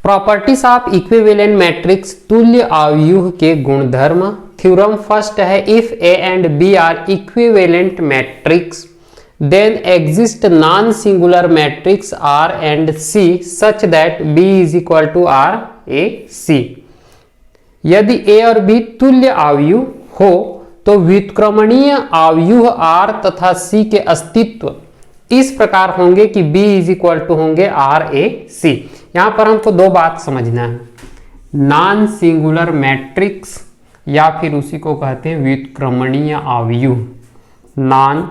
Properties of equivalent matrix, तुल्य आव्यूह के गुणधर्म। थ्योरम फर्स्ट है, if A and B are equivalent matrix then exist non singular matrix R and C such that B is equal to R A C. यदि A और B तुल्य आव्यूह हो तो व्युत्क्रमणीय आव्यूह आर तथा सी के अस्तित्व इस प्रकार होंगे कि B इज इक्वल टू होंगे आर ए सी। यहां पर हमको दो बात समझना है, नॉन सिंगुलर मैट्रिक्स या फिर उसी को कहते हैं व्युत्क्रमणीय आव्यूह। नॉन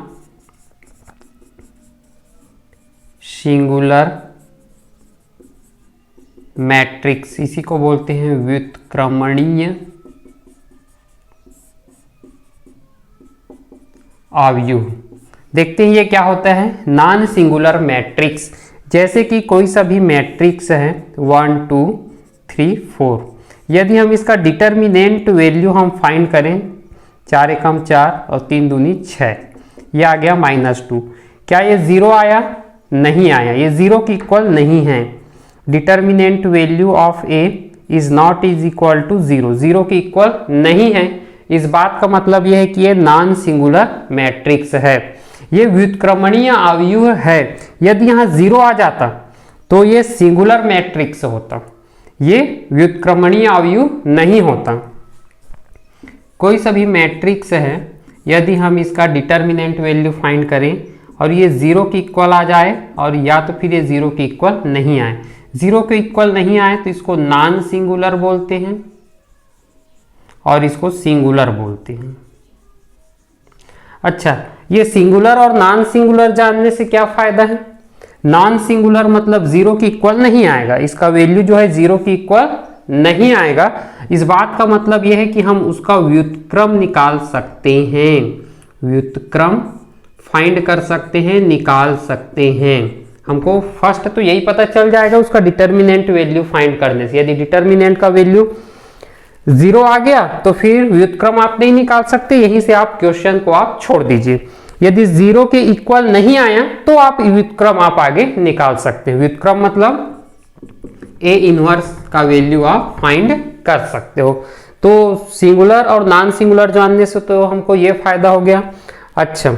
सिंगुलर मैट्रिक्स इसी को बोलते हैं व्युत्क्रमणीय आव्यूह। देखते हैं ये क्या होता है, नॉन सिंगुलर मैट्रिक्स। जैसे कि कोई सा भी मैट्रिक्स है 1 2 3 4, यदि हम इसका डिटर्मिनेंट वैल्यू हम फाइंड करें 4 एकम 4 और 3 दूनी 6, ये आ गया -2। क्या ये 0 आया? नहीं आया, ये 0 की इक्वल नहीं है। Determinant value of A is not is equal to 0, 0 की इक्वल नहीं है। इस बात का मतलब यह है कि ये नॉन सिंगुलर मैट्रिक्स है, ये व्युत्क्रमणीय आव्यूह है। यदि यहाँ 0 आ जाता तो ये सिंगुलर मैट्रिक्स होता, ये व्युत्क्रमणीय आव्यूह नहीं होता। कोई सा भी मैट्रिक्स है, यदि हम इसका डिटर्मिनेंट वैल्यू फाइंड करें और ये 0 की इक्वल आ जाए और या तो फिर ये 0 की इक्वल नहीं आए, 0 के इक्वल नहीं आए तो इसको नॉन सिंगुलर बोलते हैं और इसको सिंगुलर बोलते हैं। अच्छा, ये सिंगुलर और नॉन सिंगुलर जानने से क्या फायदा है? नॉन सिंगुलर मतलब 0 की इक्वल नहीं आएगा, इसका वैल्यू जो है 0 की इक्वल नहीं आएगा। इस बात का मतलब यह है कि हम उसका व्युत्क्रम निकाल सकते हैं, व्युत्क्रम फाइंड कर सकते हैं, निकाल सकते हैं। हमको फर्स्ट तो यही पता चल जाएगा उसका डिटर्मिनेंट वैल्यू फाइंड करने से। यदि डिटर्मिनेंट का वैल्यू 0 आ गया तो फिर व्युत्क्रम आप नहीं निकाल सकते, यहीं से आप क्वेश्चन को आप छोड़ दीजिए। यदि 0 के इक्वल नहीं आया तो आप व्युत्क्रम आप आगे निकाल सकते हैं। व्युत्क्रम मतलब ए इनवर्स का वैल्यू आप फाइंड कर सकते हो। तो सिंगुलर और नॉन सिंगुलर जानने से तो हमको ये फायदा हो गया। अच्छा,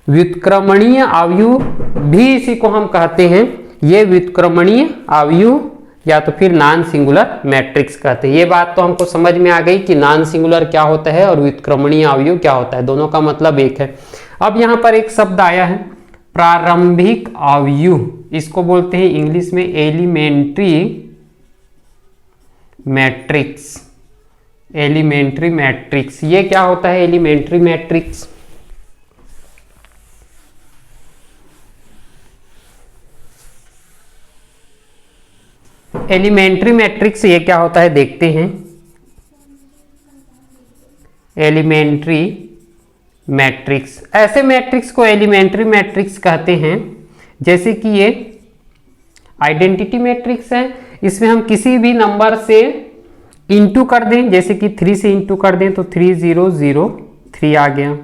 व्युत्क्रमणीय आव्यूह भी इसी को हम कहते हैं, ये व्युत्क्रमणीय आव्यूह या तो फिर नॉन सिंगुलर मैट्रिक्स कहते हैं। ये बात तो हमको समझ में आ गई कि नॉन सिंगुलर क्या होता है और व्युत्क्रमणीय आव्यूह क्या होता है, दोनों का मतलब एक है। अब यहाँ पर एक शब्द आया है प्रारंभिक आव्यूह, इसको बोलते हैं इंग्लिश में एलिमेंट्री मैट्रिक्स। एलिमेंट्री मैट्रिक्स, ये क्या होता है एलिमेंट्री मैट्रिक्स? एलिमेंट्री मैट्रिक्स ये क्या होता है देखते हैं। एलिमेंट्री मैट्रिक्स, ऐसे मैट्रिक्स को एलिमेंट्री मैट्रिक्स कहते हैं जैसे कि ये आइडेंटिटी मैट्रिक्स है, इसमें हम किसी भी नंबर से इंटू कर दें, जैसे कि 3 से इंटू कर दें तो 3 0 0 3 आ गया।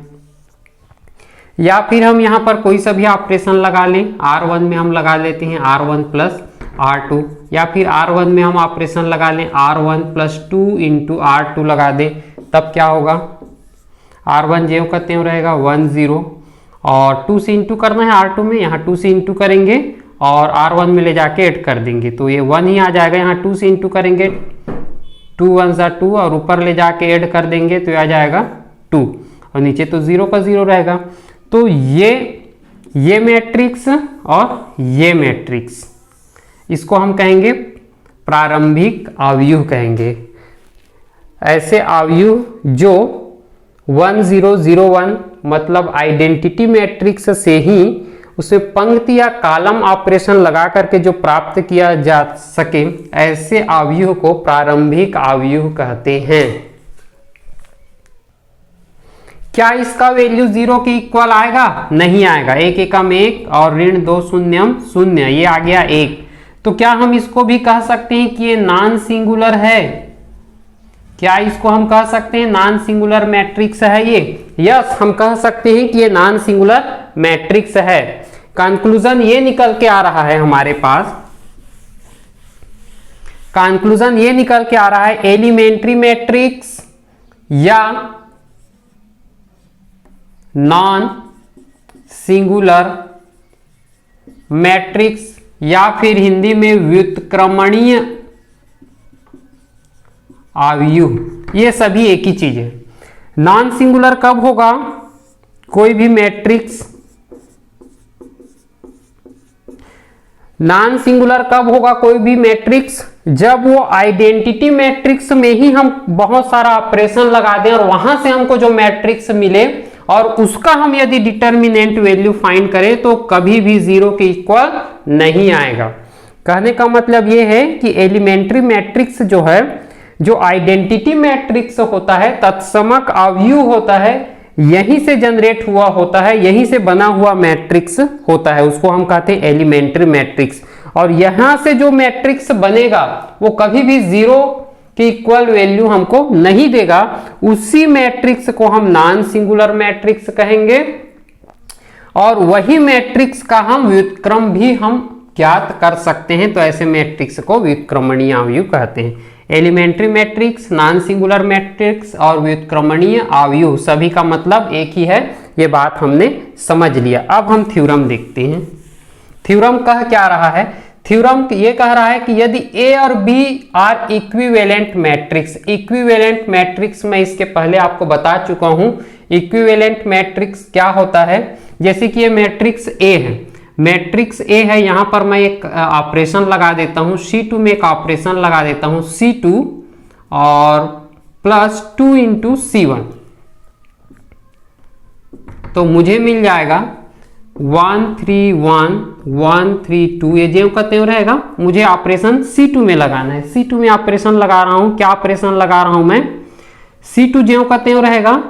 या फिर हम यहाँ पर कोई सा भी ऑपरेशन लगा लें, R1 में हम लगा लेते हैं R1 प्लस R2, या फिर R1 में हम ऑपरेशन लगा लें R1 प्लस 2 इंटू R2 लगा दें, तब क्या होगा? R1 ज्यों का त्यों रहेगा 1 0, और 2 से इंटू करना है R2 में, यहाँ 2 से इंटू करेंगे और R1 में ले जाके ऐड कर देंगे तो ये 1 ही आ जाएगा। यहाँ 2 से इंटू करेंगे 2 1 2 और ऊपर ले जाके ऐड कर देंगे तो आ जाएगा 2 और नीचे तो 0 का 0 रहेगा। तो ये मैट्रिक्स और ये मैट्रिक्स, इसको हम कहेंगे प्रारंभिक आव्यूह कहेंगे। ऐसे आव्यूह जो 1 0 0 1 मतलब आइडेंटिटी मैट्रिक्स से ही उसे पंक्ति या कॉलम ऑपरेशन लगा करके जो प्राप्त किया जा सके, ऐसे आव्यूह को प्रारंभिक आव्यूह कहते हैं। क्या इसका वैल्यू 0 की इक्वल आएगा? नहीं आएगा। 1 एकम 1 और ऋण 2 शून्यम 0, ये आ गया 1। तो क्या हम इसको भी कह सकते हैं कि ये नॉन सिंगुलर है? क्या इसको हम कह सकते हैं नॉन सिंगुलर मैट्रिक्स है ये? यस, हम कह सकते हैं कि ये नॉन सिंगुलर मैट्रिक्स है। कंक्लूजन ये निकल के आ रहा है हमारे पास कंक्लूजन ये निकल के आ रहा है एलिमेंट्री मैट्रिक्स या नॉन सिंगुलर मैट्रिक्स या फिर हिंदी में व्युत्क्रमणीय आव्यूह, ये सभी एक ही चीज है। नॉन सिंगुलर कब होगा कोई भी मैट्रिक्स, नॉन सिंगुलर कब होगा कोई भी मैट्रिक्स, जब वो आइडेंटिटी मैट्रिक्स में ही हम बहुत सारा ऑपरेशन लगा दें और वहां से हमको जो मैट्रिक्स मिले और उसका हम यदि डिटर्मिनेंट वैल्यू फाइंड करें तो कभी भी जीरो के इक्वल नहीं आएगा। कहने का मतलब ये है कि एलिमेंट्री मैट्रिक्स जो है, जो आइडेंटिटी मैट्रिक्स होता है, तत्समक अवयव होता है, यहीं से जनरेट हुआ होता है, यहीं से बना हुआ मैट्रिक्स होता है, उसको हम कहते हैं एलिमेंट्री मैट्रिक्स। और यहां से जो मैट्रिक्स बनेगा वो कभी भी जीरो के इक्वल वैल्यू हमको नहीं देगा, उसी मैट्रिक्स को हम नॉन सिंगुलर मैट्रिक्स कहेंगे और वही मैट्रिक्स का हम व्युत्क्रम भी हम ज्ञात कर सकते हैं, तो ऐसे मैट्रिक्स को व्युत्क्रमणीय अवयव कहते हैं। Elementary matrix, non singular matrix और व्युत्क्रमणीय अवयव सभी का मतलब एक ही है, ये बात हमने समझ लिया। अब हम थ्योरम देखते हैं। थ्योरम कह क्या रहा है, थ्योरम ये कह रहा है कि यदि ए और B are equivalent matrix, equivalent matrix मैं इसके पहले आपको बता चुका हूं इक्विवेलेंट मैट्रिक्स क्या होता है। जैसे कि ये मैट्रिक्स ए है, मैट्रिक्स ए है, यहां पर मैं एक ऑपरेशन लगा देता हूं, C2 में एक ऑपरेशन लगा देता हूं C2 और प्लस 2 इंटू C1, तो मुझे मिल जाएगा 1 3 1 1 3 2, ये ज्यों का त्यों रहेगा। मुझे ऑपरेशन C2 में लगाना है, C2 में ऑपरेशन लगा रहा हूं। क्या ऑपरेशन लगा रहा हूं मैं, C2 ज्यों का त्यों रहेगा,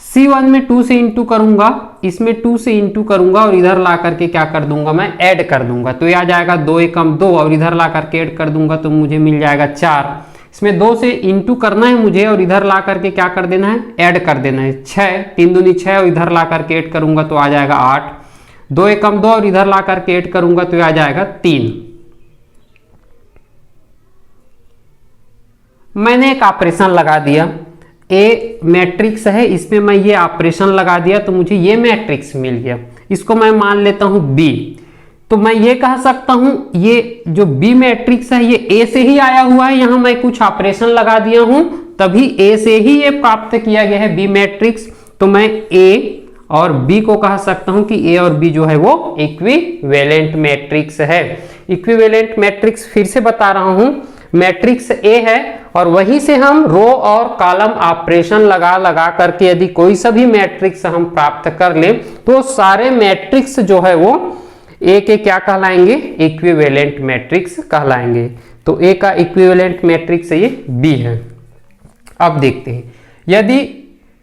C1 में 2 से इंटू करूंगा, इसमें 2 से इंटू करूंगा और इधर ला करके क्या कर दूंगा मैं, ऐड कर दूंगा, तो ये आ जाएगा 2 एकम 2 और इधर ला करके ऐड कर दूंगा तो मुझे मिल जाएगा 4। इसमें 2 से इंटू करना है मुझे और इधर ला करके क्या कर देना है, ऐड कर देना है, 6 3 दूनी 6 और इधर ला करके ऐड करूंगा तो आ जाएगा 8, 2 एकम 2 और इधर ला करके ऐड करूंगा तो आ जाएगा 3। मैंने एक ऑपरेशन लगा दिया, ए मैट्रिक्स है, इसमें मैं ये ऑपरेशन लगा दिया तो मुझे ये मैट्रिक्स मिल गया, इसको मैं मान लेता हूं बी। तो मैं ये कह सकता हूं ये जो बी मैट्रिक्स है ये ए से ही आया हुआ है, यहां मैं कुछ ऑपरेशन लगा दिया हूं तभी ए से ही ये प्राप्त किया गया है बी मैट्रिक्स। तो मैं ए और बी को कह सकता हूं कि ए और बी जो है वो इक्विवेलेंट मैट्रिक्स है। इक्विवेलेंट मैट्रिक्स फिर से बता रहा हूं, मैट्रिक्स ए है और वहीं से हम रो और कॉलम ऑपरेशन लगा लगा करके यदि कोई सा भी मैट्रिक्स हम प्राप्त कर लें तो सारे मैट्रिक्स जो है वो ए के क्या कहलाएंगे, इक्विवेलेंट मैट्रिक्स कहलाएंगे। तो ए का इक्विवेलेंट मैट्रिक्स ये बी है। अब देखते हैं, यदि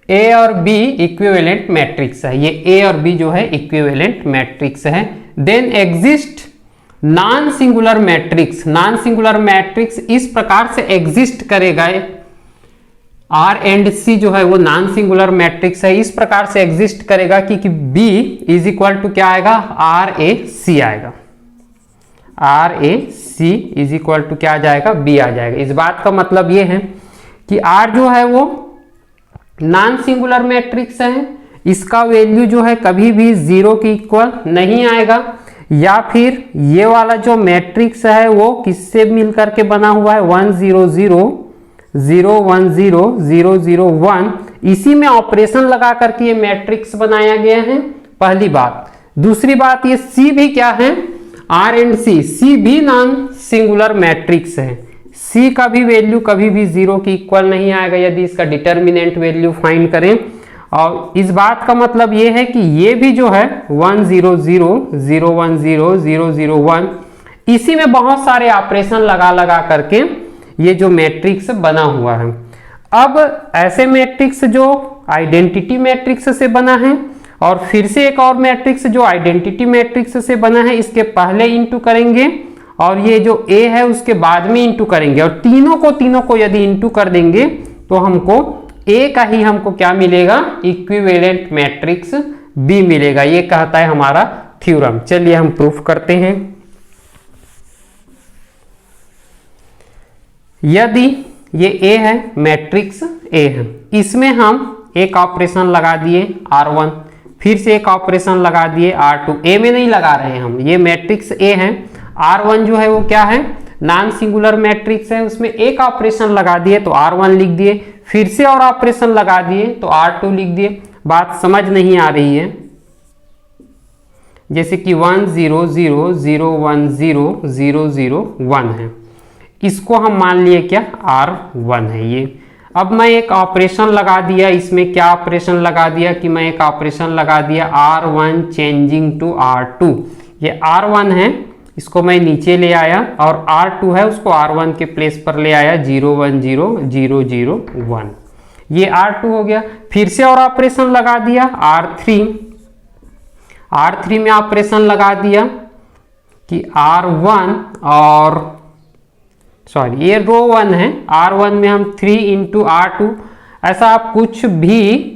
ए और बी इक्विवेलेंट मैट्रिक्स है, ये ए और बी जो है इक्विवेलेंट मैट्रिक्स है, then exist non singular matrix. Non singular matrix इस प्रकार से एग्जिस्ट करेगा, आर एंड सी जो है वो नॉन सिंगुलर मैट्रिक्स है, इस प्रकार से एग्जिस्ट करेगा कि बी इज इक्वल टू क्या आएगा, आर ए सी आएगा, R A C is equal to क्या आ जाएगा, बी आ जाएगा। इस बात का मतलब ये है कि आर जो है वो नॉन सिंगुलर मैट्रिक्स है, इसका वैल्यू जो है कभी भी जीरो के इक्वल नहीं आएगा, या फिर ये वाला जो मैट्रिक्स है वो किससे मिलकर के बना हुआ है, 1 0 0 0 1 0 0 0 1, इसी में ऑपरेशन लगा करके ये मैट्रिक्स बनाया गया है, पहली बात। दूसरी बात, ये सी भी क्या है, आर एंड सी भी नॉन सिंगुलर मैट्रिक्स है, सी का भी वैल्यू कभी भी जीरो के इक्वल नहीं आएगा यदि इसका डिटर्मिनेंट वैल्यू फाइंड करें। और इस बात का मतलब ये है कि ये भी जो है 1 0 0 0 1 0 0 0 1, इसी में बहुत सारे ऑपरेशन लगा लगा करके ये जो मैट्रिक्स बना हुआ है। अब ऐसे मैट्रिक्स जो आइडेंटिटी मैट्रिक्स से बना है और फिर से एक और मैट्रिक्स जो आइडेंटिटी मैट्रिक्स से बना है, इसके पहले इंटू करेंगे और ये जो ए है उसके बाद में इंटू करेंगे और तीनों को यदि इंटू कर देंगे तो हमको ए का ही हमको क्या मिलेगा, इक्विवेलेंट मैट्रिक्स बी मिलेगा। ये कहता है हमारा थ्योरम। चलिए हम प्रूफ करते हैं। यदि ये ए है, मैट्रिक्स ए है, इसमें हम एक ऑपरेशन लगा दिए R1, फिर से एक ऑपरेशन लगा दिए R2, ए में नहीं लगा रहे हैं हम, ये मैट्रिक्स ए है। R1 जो है वो क्या है, नॉन सिंगुलर मैट्रिक्स है, उसमें एक ऑपरेशन लगा दिए तो R1 लिख दिए, फिर से और ऑपरेशन लगा दिए तो R2 लिख दिए। बात समझ नहीं आ रही है? जैसे कि 1 0 0 0 1 0 0 0 1 है, इसको हम मान लिए क्या, R1 है ये। अब मैं एक ऑपरेशन लगा दिया, इसमें क्या ऑपरेशन लगा दिया कि मैं एक ऑपरेशन लगा दिया R1 चेंजिंग टू R2, ये R1 है, इसको मैं नीचे ले आया, और R2 है उसको R1 के प्लेस पर ले आया, 0 1 0 0 0 1, ये R2 हो गया। फिर से और ऑपरेशन लगा दिया R3 में ऑपरेशन लगा दिया कि R1 और सॉरी ये रो 1 है, R1 में हम 3 इंटू R2, ऐसा आप कुछ भी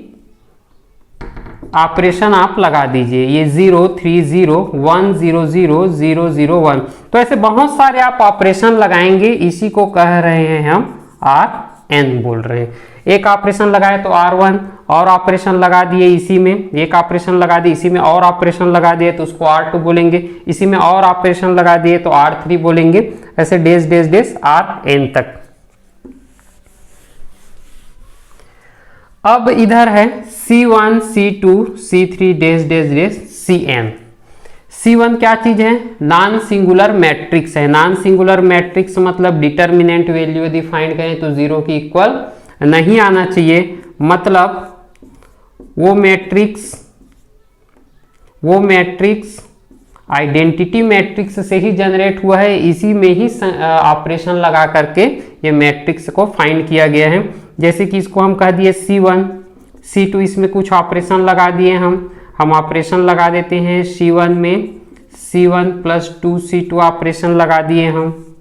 ऑपरेशन आप लगा दीजिए, ये 0 3 0 1 0 0 0 0 1, तो ऐसे बहुत सारे आप ऑपरेशन लगाएंगे, इसी को कह रहे हैं हम Rn बोल रहे हैं। एक ऑपरेशन लगाए तो R1, और ऑपरेशन लगा दिए इसी में, एक ऑपरेशन लगा दिए इसी में, और ऑपरेशन लगा दिए तो उसको R2 बोलेंगे, इसी में और ऑपरेशन लगा दिए तो R3 बोलेंगे, ऐसे डेस डेस डेस Rn तक। अब इधर है C1 C2 C3 डेस डेस डेस Cn। C1 क्या चीज है, नॉन सिंगुलर मैट्रिक्स है। नॉन सिंगुलर मैट्रिक्स मतलब डिटर्मिनेंट वैल्यू यदि फाइंड करें तो 0 की इक्वल नहीं आना चाहिए, मतलब वो मैट्रिक्स आइडेंटिटी मैट्रिक्स से ही जनरेट हुआ है, इसी में ही ऑपरेशन लगा करके ये मैट्रिक्स को फाइंड किया गया है। जैसे कि इसको हम कह दिए C1 C2, इसमें कुछ ऑपरेशन लगा दिए हम ऑपरेशन लगा देते हैं C1 में, C1 प्लस 2C2 ऑपरेशन लगा दिए हम,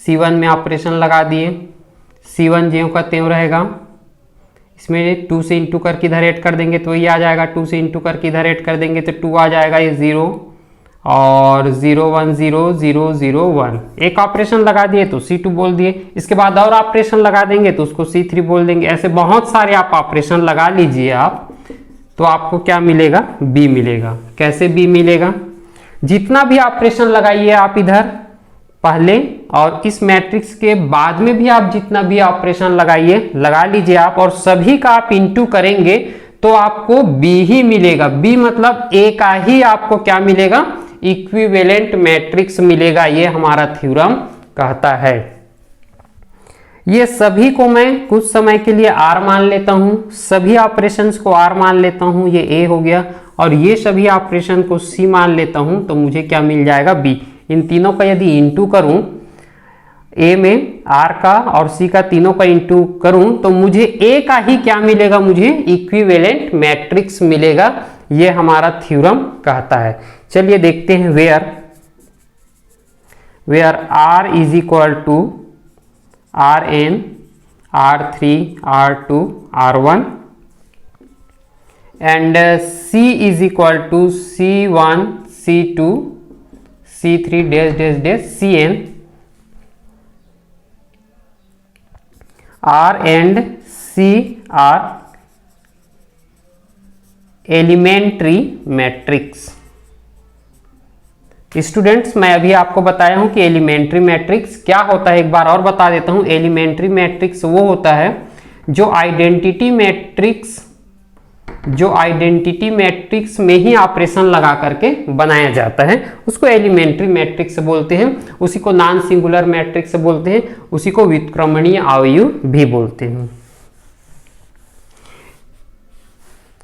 C1 में ऑपरेशन लगा दिए, C1 ज्यों का त्यों रहेगा, इसमें 2 से इंटू करके इधर ऐड कर देंगे तो ये आ जाएगा, 2 से इंटू करके इधर ऐड कर देंगे तो 2 आ जाएगा, ये 0 और 0 1 0 0 0 1, एक ऑपरेशन लगा दिए तो C2 बोल दिए, इसके बाद और ऑपरेशन लगा देंगे तो उसको C3 बोल देंगे। ऐसे बहुत सारे आप ऑपरेशन लगा लीजिए आप, तो आपको क्या मिलेगा, B मिलेगा। कैसे B मिलेगा, जितना भी ऑपरेशन लगाइए आप इधर पहले और इस मैट्रिक्स के बाद में भी आप जितना भी ऑपरेशन लगाइए लगा लीजिए आप, और सभी का आप इंटू करेंगे तो आपको B ही मिलेगा। B मतलब A का ही आपको क्या मिलेगा, इक्विवेलेंट मैट्रिक्स मिलेगा, ये हमारा थ्योरम कहता है। ये सभी को मैं कुछ समय के लिए R मान लेता हूं, सभी ऑपरेशंस को R मान लेता हूं, ये A हो गया, और ये सभी ऑपरेशन को C मान लेता हूं, तो मुझे क्या मिल जाएगा, B। इन तीनों का यदि इंटू करूं, A में R का और C का तीनों का इंटू करूं, तो मुझे A का ही क्या मिलेगा, मुझे इक्विवेलेंट मैट्रिक्स मिलेगा, ये हमारा थ्योरम कहता है। चलिए देखते हैं, where R is equal to Rn R3 R2 R1 and C is equal to C1 C2 C3 dash dash dash Cn, R and C are elementary matrix. Students, मैं अभी आपको बताया हूं कि एलिमेंट्री मैट्रिक्स क्या होता है, एक बार और बता देता हूं। एलिमेंट्री मैट्रिक्स वो होता है जो आइडेंटिटी मैट्रिक्स में ही ऑपरेशन लगा करके बनाया जाता है, उसको एलिमेंट्री मैट्रिक्स बोलते हैं। उसी को नॉन सिंगुलर मैट्रिक्स बोलते हैं, उसी को व्युत्क्रमणीय अवयव भी बोलते हैं।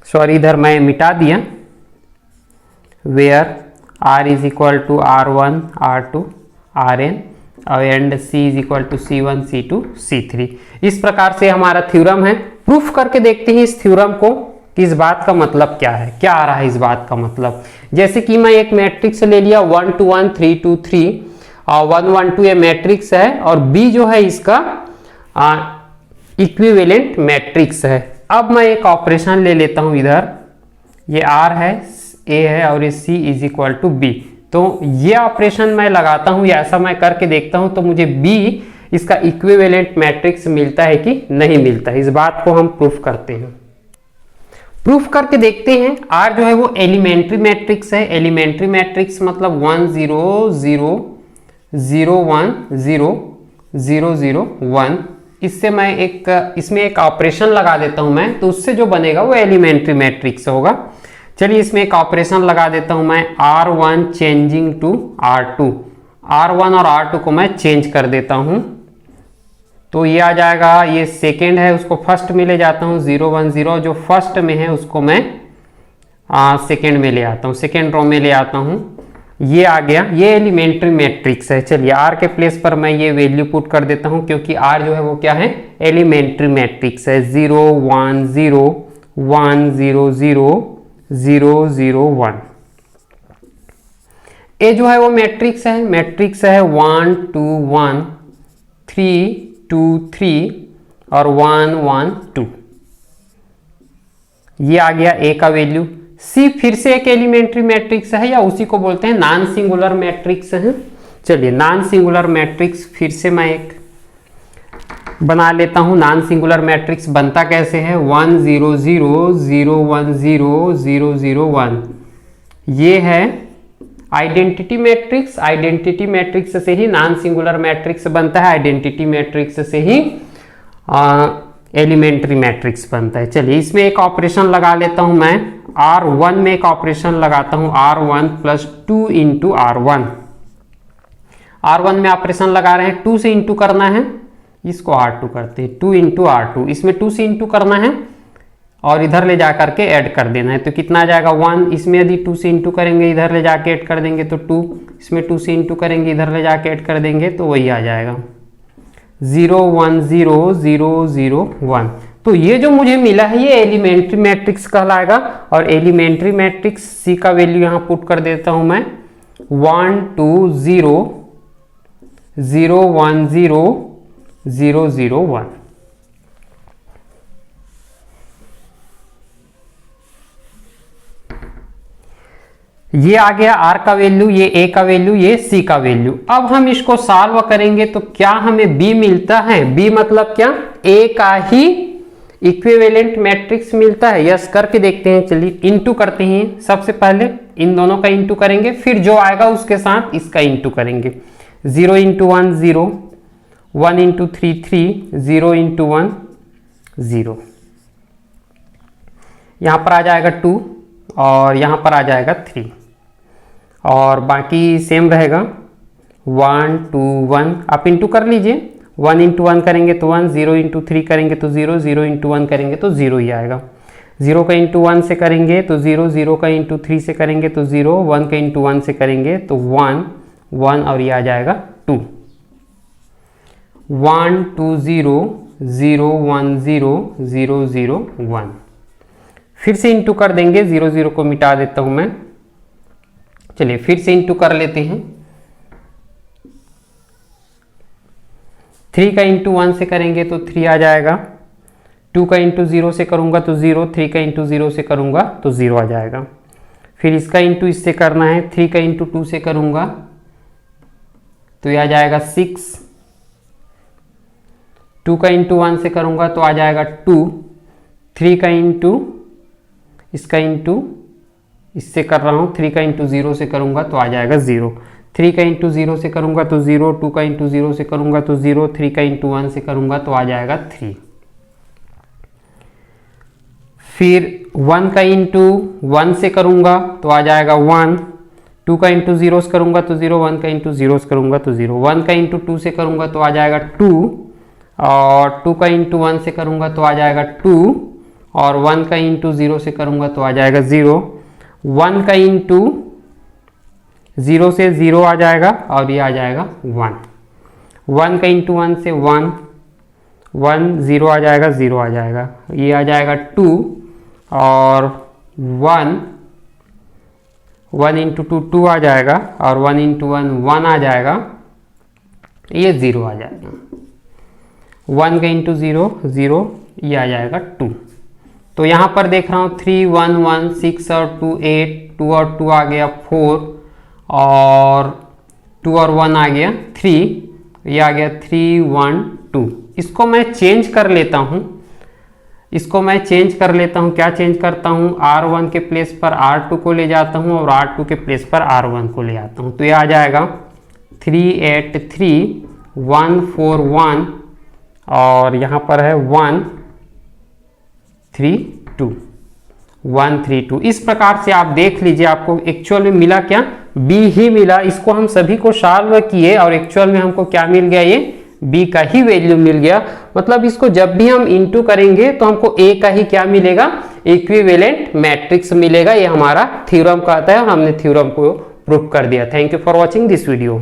सॉरी, इधर मैं मिटा दिया। Where R is equal to R1 R2 Rn and C is equal to C1 C2 C3। इस प्रकार से हमारा थ्योरम है। प्रूफ करके देखते हैं इस थ्योरम को कि इस बात का मतलब क्या है, क्या आ रहा है इस बात का मतलब। जैसे कि मैं एक मैट्रिक्स ले लिया 1 2 1 3 2 3 और 1 1 2 ये मैट्रिक्स है, और B जो है इसका इक्विवेलेंट मैट्रिक्स है। अब मैं एक ऑपरेशन ले लेता हूं, इधर ये R है, A है और ये C is equal to B। तो ये ऑपरेशन मैं लगाता हूं या ऐसा मैं करके देखता हूं, तो मुझे B इसका इक्विवेलेंट मैट्रिक्स मिलता है कि नहीं मिलता है। इस बात को हम प्रूफ करते हैं। प्रूफ करके देखते हैं। R जो है वो एलिमेंट्री मैट्रिक्स है। एलिमेंट्री मैट्रिक्स मतलब 1 0 0 0 1 0 0 0 1। इससे मैं इसमें एक ऑपरेशन लगा देता हूं मैं, तो उससे जो बनेगा वो एलिमेंट्री मैट्रिक्स होगा। चलिए इसमें एक ऑपरेशन लगा देता हूं मैं, R1 changing to R2। R1 और R2 को मैं चेंज कर देता हूं, तो ये आ जाएगा, ये सेकेंड है उसको फर्स्ट में ले जाता हूँ 0 1 0, जो फर्स्ट में है उसको मैं सेकेंड में ले आता हूँ, सेकेंड रो में ले आता हूँ। ये आ गया, ये एलिमेंट्री मैट्रिक्स है। चलिए R के प्लेस पर मैं ये वैल्यू पुट कर देता हूँ, क्योंकि R जो है वो क्या है, एलिमेंट्री मैट्रिक्स है। 0 1 0 1 0 0 0 0 1। ए जो है वो मैट्रिक्स है, मैट्रिक्स है 1 2 1 3 2 3 और 1 1 2। ये आ गया ए का वैल्यू। सी फिर से एक एलिमेंट्री मैट्रिक्स है, या उसी को बोलते हैं नॉन सिंगुलर मैट्रिक्स है। चलिए नॉन सिंगुलर मैट्रिक्स फिर से मैं एक बना लेता हूं। नॉन सिंगुलर मैट्रिक्स बनता कैसे है, 1 0 0 0 1 0 0 0 1। ये है आइडेंटिटी मैट्रिक्स। आइडेंटिटी मैट्रिक्स से ही नॉन सिंगुलर मैट्रिक्स बनता है, आइडेंटिटी मैट्रिक्स से ही एलिमेंट्री मैट्रिक्स बनता है। चलिए इसमें एक ऑपरेशन लगा लेता हूं मैं, R1 में एक ऑपरेशन लगाता हूं, R1 plus 2 into R1। R1 में ऑपरेशन लगा रहे हैं, 2 से इंटू करना है, इसको R2 करते हैं, 2 इंटू R2। इसमें 2 से इंटू करना है और इधर ले जा करके ऐड कर देना है, तो कितना आ जाएगा 1। इसमें यदि 2 से इंटू करेंगे, इधर ले जाके ऐड कर देंगे तो 2, इसमें 2 से इंटू करेंगे, इधर ले जाके ऐड कर देंगे तो वही आ जाएगा 0 1 0 0 0 1। तो ये जो मुझे मिला है ये एलिमेंट्री मैट्रिक्स कहलाएगा। और एलिमेंट्री मैट्रिक्स सी का वैल्यू यहां पुट कर देता हूं मैं, 1 2 0 0 1 0 0 0 1। ये आ गया R का वैल्यू, ये A का वैल्यू, ये C का वैल्यू। अब हम इसको सॉल्व करेंगे तो क्या हमें B मिलता है। B मतलब क्या, A का ही इक्विवेलेंट मैट्रिक्स मिलता है। यस करके देखते हैं। चलिए इंटू करते हैं, सबसे पहले इन दोनों का इंटू करेंगे, फिर जो आएगा उसके साथ इसका इंटू करेंगे। 0 इंटू 1 0, 1 इंटू 3 3, 0 इंटू 1 0। यहां पर आ जाएगा 2 और यहां पर आ जाएगा 3 और बाकी सेम रहेगा 1 2 1। आप इंटू कर लीजिए, 1 इंटू 1 करेंगे तो 1, 0 इंटू 3 करेंगे तो 0, 0 इंटू 1 करेंगे तो 0 ही आएगा। 0 का इंटू 1 से करेंगे तो 0, 0 का इंटू 3 से करेंगे तो 0, 1 का इंटू 1 से करेंगे तो 1 1 और ये आ जाएगा 2। 1 2 0 0 1 0 0 0 1। फिर से इंटू कर देंगे, 0 0 को मिटा देता हूं मैं। चलिए फिर से इंटू कर लेते हैं। 3 का इंटू 1 से करेंगे तो 3 आ जाएगा। 2 का इंटू 0 से करूंगा तो 0, 3 का इंटू 0 से करूंगा तो 0 आ जाएगा। फिर इसका इंटू इससे करना है, 3 का इंटू 2 से करूंगा तो यह आ जाएगा 6। 2 का इंटू 1 से करूंगा तो आ जाएगा 2। 3 का इंटू इसका इंटू इससे कर रहा हूं, 3 का इंटू 0 से करूंगा तो आ जाएगा 0। 3 का इंटू 0 से करूंगा तो 0, 2 का इंटू 0 से करूंगा तो 0, 3 का इंटू 1 से करूंगा तो आ जाएगा 3। फिर 1 का इंटू 1 से करूंगा तो आ जाएगा 1, 2 का इंटू 0 से करूंगा तो 0, 1 का इंटू 0 से करूंगा तो 0, 1 का इंटू 2 से करूंगा तो आ जाएगा 2 और 2 का इंटू 1 से करूंगा तो आ जाएगा 2 और 1 का इंटू 0 से करूंगा तो आ जाएगा 0। 1 का इंटू 0 से 0 आ जाएगा और ये आ जाएगा 1। 1 का इंटू 1 से 1, 1 0 आ जाएगा, 0 आ जाएगा, ये आ जाएगा 2 और 1 इंटू 2 2 आ जाएगा और 1 इंटू 1 1 आ जाएगा, ये 0 आ जाएगा। 1 का इंटू 0 0, ये आ जाएगा 2। तो यहाँ पर देख रहा हूँ 3 1 1 6 और 2 8, 2 और 2 आ गया 4 और 2 और 1 आ गया 3 ये आ गया 3 1 2। इसको मैं चेंज कर लेता हूँ, क्या चेंज करता हूँ, R1 के प्लेस पर R2 को ले जाता हूँ और R2 के प्लेस पर R1 को ले आता हूँ। तो ये आ जाएगा 3 8 3 1 4 1 और यहाँ पर है 1 3 2 1 3 2। इस प्रकार से आप देख लीजिए आपको एक्चुअल में मिला क्या, B ही मिला। इसको हम सभी को सॉल्व किए और एक्चुअल में हमको क्या मिल गया, ये B का ही वैल्यू मिल गया। मतलब इसको जब भी हम इनटू करेंगे तो हमको A का ही क्या मिलेगा, इक्विवेलेंट मैट्रिक्स मिलेगा। ये हमारा थ्योरम कहता है और हमने थ्योरम को प्रूव कर दिया। Thank you for watching this video.